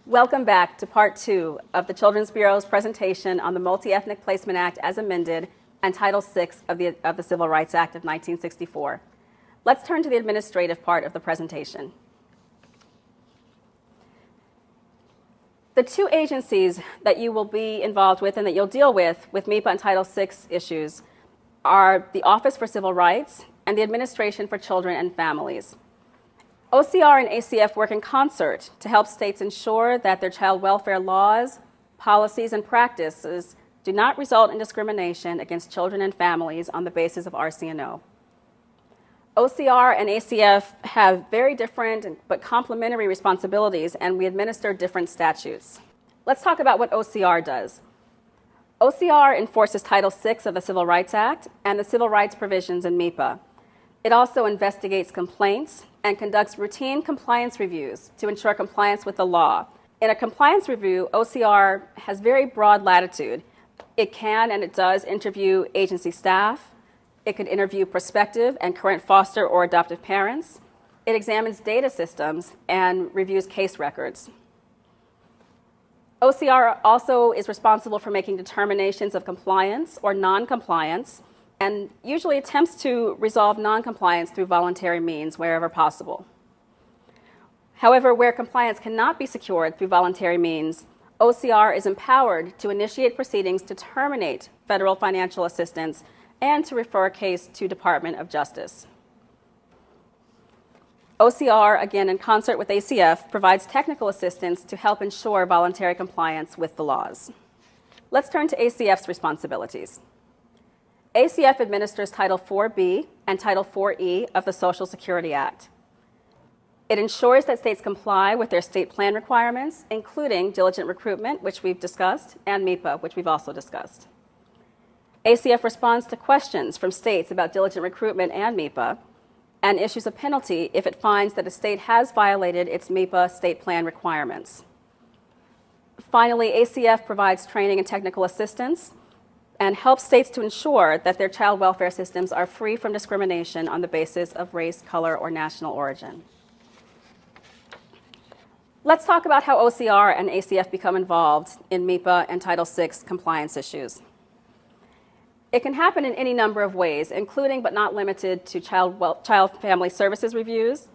Welcome back to part 2 of the Children's Bureau's presentation on the Multi-Ethnic Placement Act as amended and Title VI of the Civil Rights Act of 1964. Let's turn to the administrative part of the presentation. The two agencies that you will be involved with and that you'll deal with MEPA and Title VI issues are the Office for Civil Rights and the Administration for Children and Families. OCR and ACF work in concert to help states ensure that their child welfare laws, policies, and practices do not result in discrimination against children and families on the basis of RCNO. OCR and ACF have very different but complementary responsibilities, and we administer different statutes. Let's talk about what OCR does. OCR enforces Title VI of the Civil Rights Act and the civil rights provisions in MEPA. It also investigates complaints and conducts routine compliance reviews to ensure compliance with the law. In a compliance review, OCR has very broad latitude. It can and it does interview agency staff. It could interview prospective and current foster or adoptive parents. It examines data systems and reviews case records. OCR also is responsible for making determinations of compliance or non-compliance, and usually attempts to resolve non-compliance through voluntary means wherever possible. However, where compliance cannot be secured through voluntary means, OCR is empowered to initiate proceedings to terminate federal financial assistance and to refer a case to Department of Justice. OCR, again in concert with ACF, provides technical assistance to help ensure voluntary compliance with the laws. Let's turn to ACF's responsibilities. ACF administers Title IV-B and Title IV-E of the Social Security Act. It ensures that states comply with their state plan requirements, including diligent recruitment, which we've discussed, and MEPA, which we've also discussed. ACF responds to questions from states about diligent recruitment and MEPA, and issues a penalty if it finds that a state has violated its MEPA state plan requirements. Finally, ACF provides training and technical assistance and helps states to ensure that their child welfare systems are free from discrimination on the basis of race, color, or national origin. Let's talk about how OCR and ACF become involved in MEPA and Title VI compliance issues. It can happen in any number of ways, including but not limited to child family services reviews.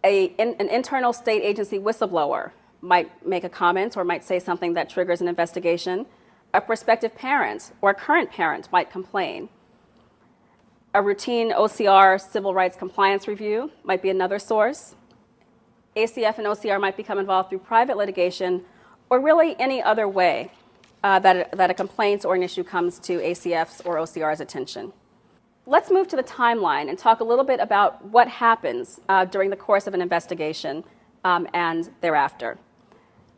An internal state agency whistleblower might make a comment or might say something that triggers an investigation. A prospective parent or a current parent might complain. A routine OCR civil rights compliance review might be another source. ACF and OCR might become involved through private litigation or really any other way that a complaint or an issue comes to ACF's or OCR's attention. Let's move to the timeline and talk a little bit about what happens during the course of an investigation and thereafter.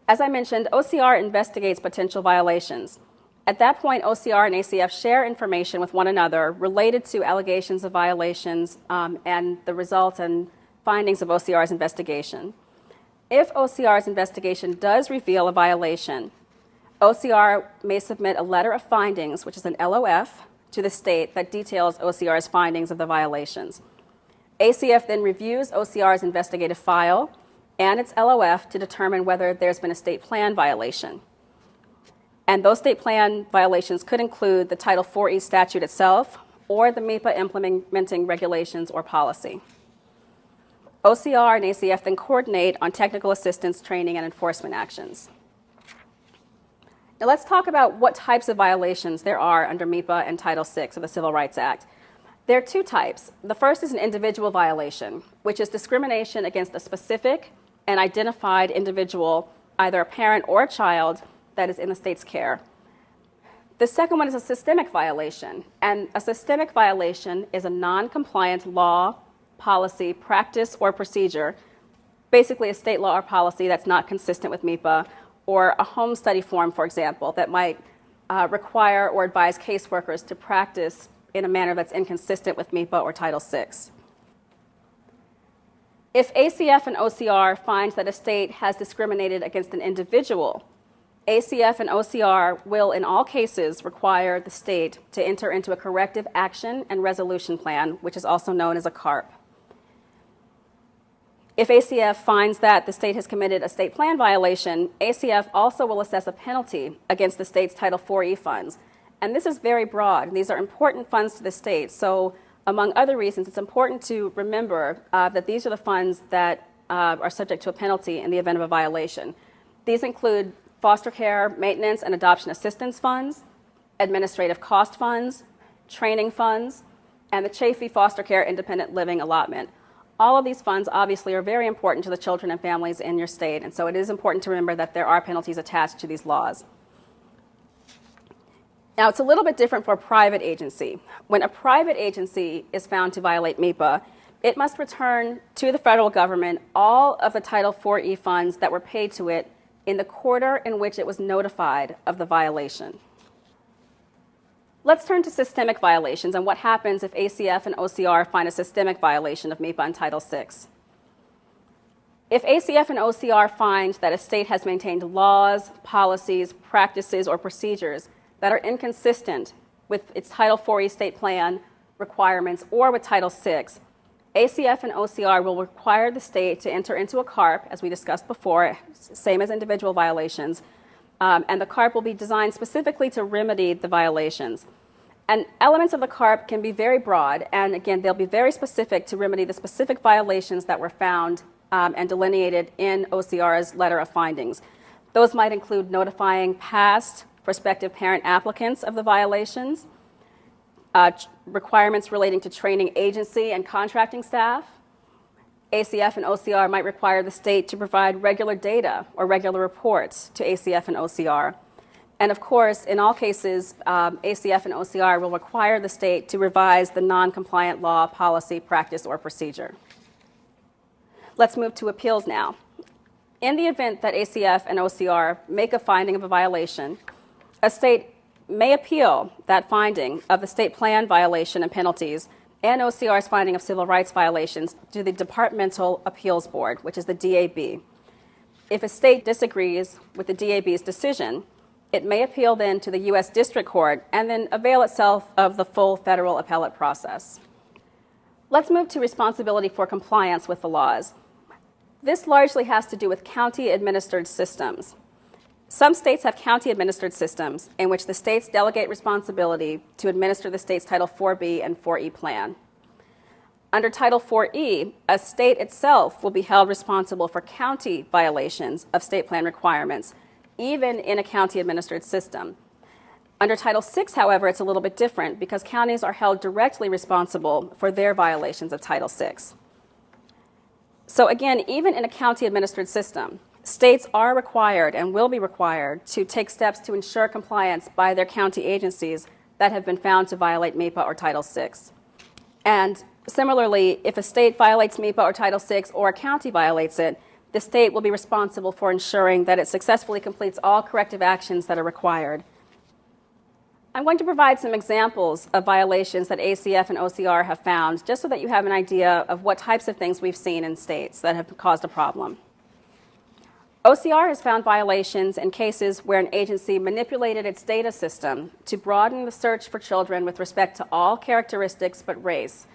As I mentioned, OCR investigates potential violations. At that point, OCR and ACF share information with one another related to allegations of violations and the results and findings of OCR's investigation. If OCR's investigation does reveal a violation, OCR may submit a letter of findings, which is an LOF, to the state that details OCR's findings of the violations. ACF then reviews OCR's investigative file and its LOF to determine whether there's been a state plan violation. And those state plan violations could include the Title IV-E statute itself or the MEPA implementing regulations or policy. OCR and ACF then coordinate on technical assistance, training, and enforcement actions. Now let's talk about what types of violations there are under MEPA and Title VI of the Civil Rights Act. There are two types. The first is an individual violation, which is discrimination against a specific and identified individual, either a parent or a child, that is in the state's care. The second one is a systemic violation, and a systemic violation is a non-compliant law, policy, practice, or procedure, basically a state law or policy that's not consistent with MEPA, or a home study form, for example, that might require or advise caseworkers to practice in a manner that's inconsistent with MEPA or Title VI. If ACF and OCR finds that a state has discriminated against an individual, ACF and OCR will, in all cases, require the state to enter into a corrective action and resolution plan, which is also known as a CARP. If ACF finds that the state has committed a state plan violation, ACF also will assess a penalty against the state's Title IV-E funds. And this is very broad. These are important funds to the state. So among other reasons, it's important to remember that these are the funds that are subject to a penalty in the event of a violation. These include foster care, maintenance, and adoption assistance funds, administrative cost funds, training funds, and the Chafee Foster Care Independent Living Allotment. All of these funds obviously are very important to the children and families in your state, and so it is important to remember that there are penalties attached to these laws. Now, it's a little bit different for a private agency. When a private agency is found to violate MEPA, it must return to the federal government all of the Title IV-E funds that were paid to it in the quarter in which it was notified of the violation. Let's turn to systemic violations and what happens if ACF and OCR find a systemic violation of MEPA and Title VI. If ACF and OCR find that a state has maintained laws, policies, practices, or procedures that are inconsistent with its Title IV-E state plan requirements or with Title VI, ACF and OCR will require the state to enter into a CARP, as we discussed before, same as individual violations, and the CARP will be designed specifically to remedy the violations. And elements of the CARP can be very broad, and again, they'll be very specific to remedy the specific violations that were found and delineated in OCR's letter of findings. Those might include notifying past prospective parent applicants of the violations, requirements relating to training agency and contracting staff. ACF and OCR might require the state to provide regular data or regular reports to ACF and OCR. And of course, in all cases, ACF and OCR will require the state to revise the non-compliant law, policy, practice, or procedure. Let's move to appeals now. In the event that ACF and OCR make a finding of a violation, a state may appeal that finding of the state plan violation and penalties and OCR's finding of civil rights violations to the Departmental Appeals Board, which is the DAB. If a state disagrees with the DAB's decision, it may appeal then to the U.S. District Court and then avail itself of the full federal appellate process. Let's move to responsibility for compliance with the laws. This largely has to do with county-administered systems. Some states have county-administered systems in which the states delegate responsibility to administer the state's Title IV-B and IV-E plan. Under Title IV-E, a state itself will be held responsible for county violations of state plan requirements, even in a county-administered system. Under Title VI, however, it's a little bit different because counties are held directly responsible for their violations of Title VI. So again, even in a county-administered system, states are required and will be required to take steps to ensure compliance by their county agencies that have been found to violate MEPA or Title VI. And similarly, if a state violates MEPA or Title VI or a county violates it, the state will be responsible for ensuring that it successfully completes all corrective actions that are required. I'm going to provide some examples of violations that ACF and OCR have found, just so that you have an idea of what types of things we've seen in states that have caused a problem. OCR has found violations in cases where an agency manipulated its data system to broaden the search for children with respect to all characteristics but race,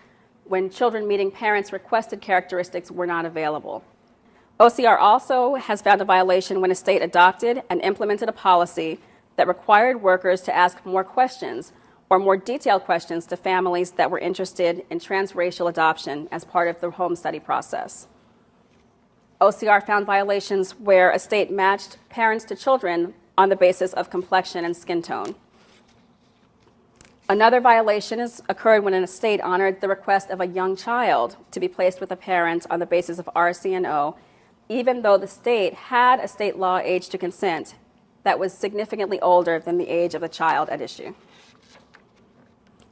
when children meeting parents' requested characteristics were not available. OCR also has found a violation when a state adopted and implemented a policy that required workers to ask more questions or more detailed questions to families that were interested in transracial adoption as part of the home study process. OCR found violations where a state matched parents to children on the basis of complexion and skin tone. Another violation has occurred when a state honored the request of a young child to be placed with a parent on the basis of RCNO, even though the state had a state law age to consent that was significantly older than the age of the child at issue.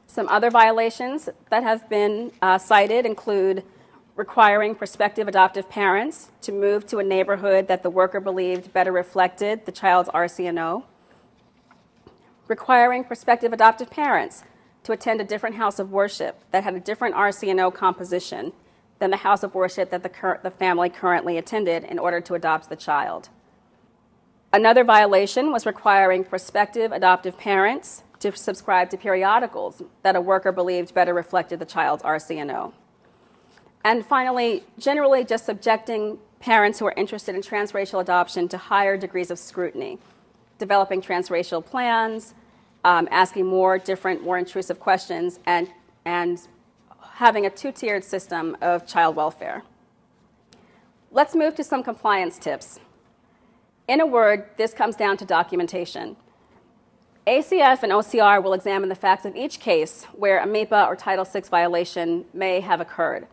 Some other violations that have been cited include requiring prospective adoptive parents to move to a neighborhood that the worker believed better reflected the child's RCNO, requiring prospective adoptive parents to attend a different house of worship that had a different RCNO composition than the house of worship that the family currently attended in order to adopt the child. Another violation was requiring prospective adoptive parents to subscribe to periodicals that a worker believed better reflected the child's RCNO. And finally, generally just subjecting parents who are interested in transracial adoption to higher degrees of scrutiny, developing transracial plans, asking more different, more intrusive questions, and having a two-tiered system of child welfare. Let's move to some compliance tips. In a word, this comes down to documentation. ACF and OCR will examine the facts of each case where a MEPA or Title VI violation may have occurred.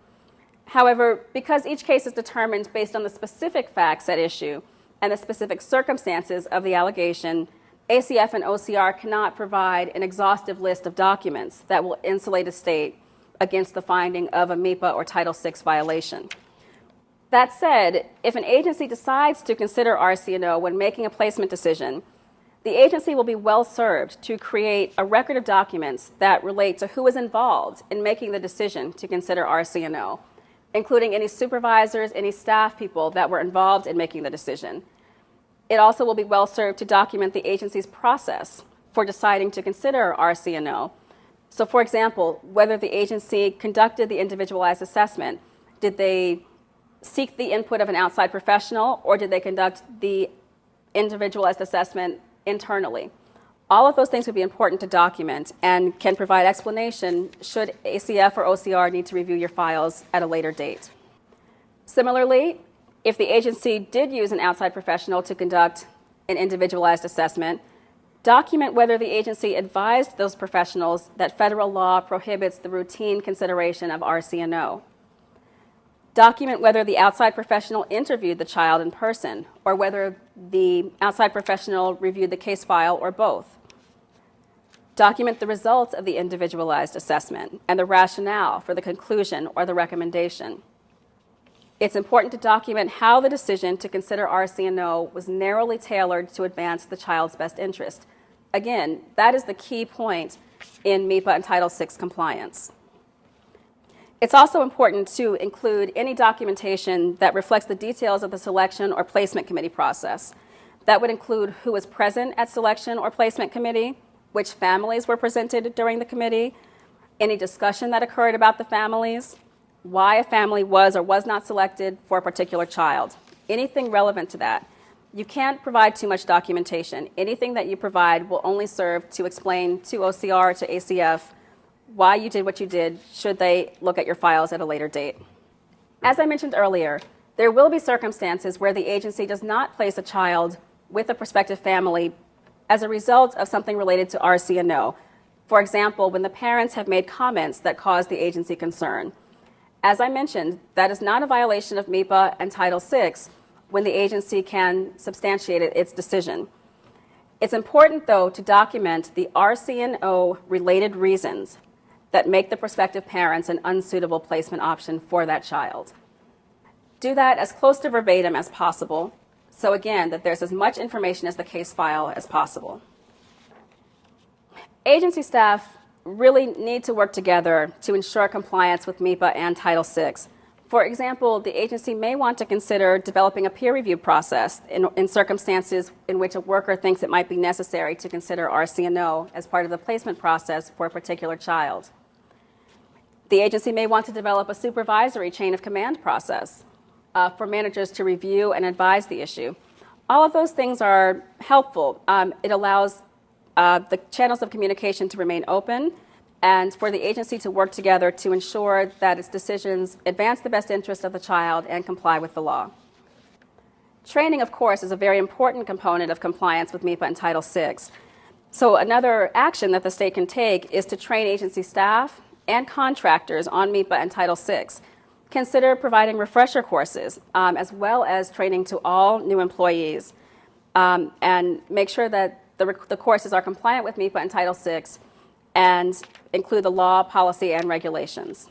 However, because each case is determined based on the specific facts at issue and the specific circumstances of the allegation, ACF and OCR cannot provide an exhaustive list of documents that will insulate a state against the finding of a MEPA or Title VI violation. That said, if an agency decides to consider RCNO when making a placement decision, the agency will be well served to create a record of documents that relate to who was involved in making the decision to consider RCNO, including any supervisors, any staff people that were involved in making the decision. It also will be well served to document the agency's process for deciding to consider RCNO. So, for example, whether the agency conducted the individualized assessment, did they seek the input of an outside professional, or did they conduct the individualized assessment internally? All of those things would be important to document and can provide explanation should ACF or OCR need to review your files at a later date. Similarly, if the agency did use an outside professional to conduct an individualized assessment, document whether the agency advised those professionals that federal law prohibits the routine consideration of RCNO. Document whether the outside professional interviewed the child in person or whether the outside professional reviewed the case file or both. Document the results of the individualized assessment and the rationale for the conclusion or the recommendation. It's important to document how the decision to consider RCNO was narrowly tailored to advance the child's best interest. Again, that is the key point in MEPA and Title VI compliance. It's also important to include any documentation that reflects the details of the selection or placement committee process. That would include who was present at selection or placement committee, which families were presented during the committee, any discussion that occurred about the families, why a family was or was not selected for a particular child, anything relevant to that. You can't provide too much documentation. Anything that you provide will only serve to explain to OCR, to ACF, why you did what you did, should they look at your files at a later date. As I mentioned earlier, there will be circumstances where the agency does not place a child with a prospective family as a result of something related to RCNO. For example, when the parents have made comments that cause the agency concern. As I mentioned, that is not a violation of MEPA and Title VI when the agency can substantiate its decision. It's important, though, to document the RCNO-related reasons that make the prospective parents an unsuitable placement option for that child. Do that as close to verbatim as possible, so again, that there's as much information as the case file as possible. Agency staff really need to work together to ensure compliance with MEPA and Title VI. For example, the agency may want to consider developing a peer review process in circumstances in which a worker thinks it might be necessary to consider RCNO as part of the placement process for a particular child. The agency may want to develop a supervisory chain of command process for managers to review and advise the issue. All of those things are helpful. It allows the channels of communication to remain open and for the agency to work together to ensure that its decisions advance the best interest of the child and comply with the law. Training, of course, is a very important component of compliance with MEPA and Title VI. So another action that the state can take is to train agency staff and contractors on MEPA and Title VI. Consider providing refresher courses as well as training to all new employees and make sure that the courses are compliant with MEPA and Title VI and include the law, policy, and regulations.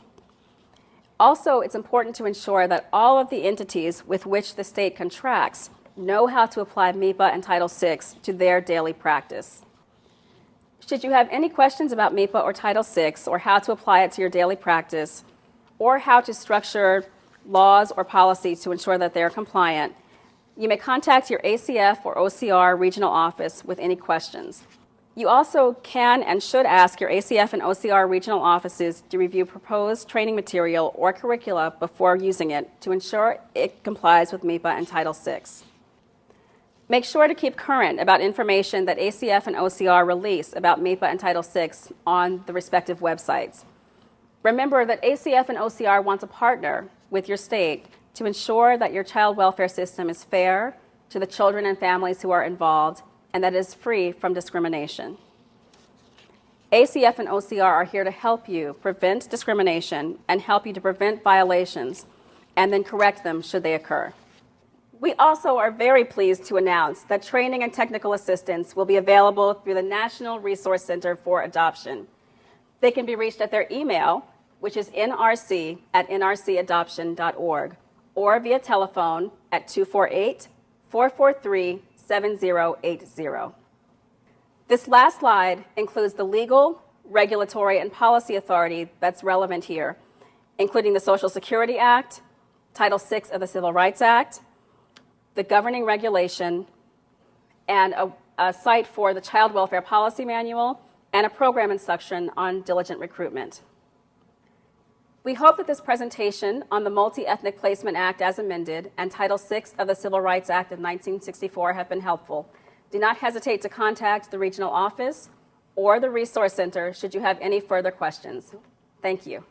Also, it's important to ensure that all of the entities with which the state contracts know how to apply MEPA and Title VI to their daily practice. Should you have any questions about MEPA or Title VI or how to apply it to your daily practice or how to structure laws or policy to ensure that they are compliant, you may contact your ACF or OCR regional office with any questions. You also can and should ask your ACF and OCR regional offices to review proposed training material or curricula before using it to ensure it complies with MEPA and Title VI. Make sure to keep current about information that ACF and OCR release about MEPA and Title VI on the respective websites. Remember that ACF and OCR want to partner with your state to ensure that your child welfare system is fair to the children and families who are involved and that it is free from discrimination. ACF and OCR are here to help you prevent discrimination and help you to prevent violations and then correct them should they occur. We also are very pleased to announce that training and technical assistance will be available through the National Resource Center for Adoption. They can be reached at their email, which is nrc@nrcadoption.org, or via telephone at 248-443-7080. This last slide includes the legal, regulatory, and policy authority that's relevant here, including the Social Security Act, Title VI of the Civil Rights Act, the governing regulation, and a site for the Child Welfare Policy Manual, and a program instruction on diligent recruitment. We hope that this presentation on the Multi-Ethnic Placement Act as amended and Title VI of the Civil Rights Act of 1964 have been helpful. Do not hesitate to contact the regional office or the Resource Center should you have any further questions. Thank you.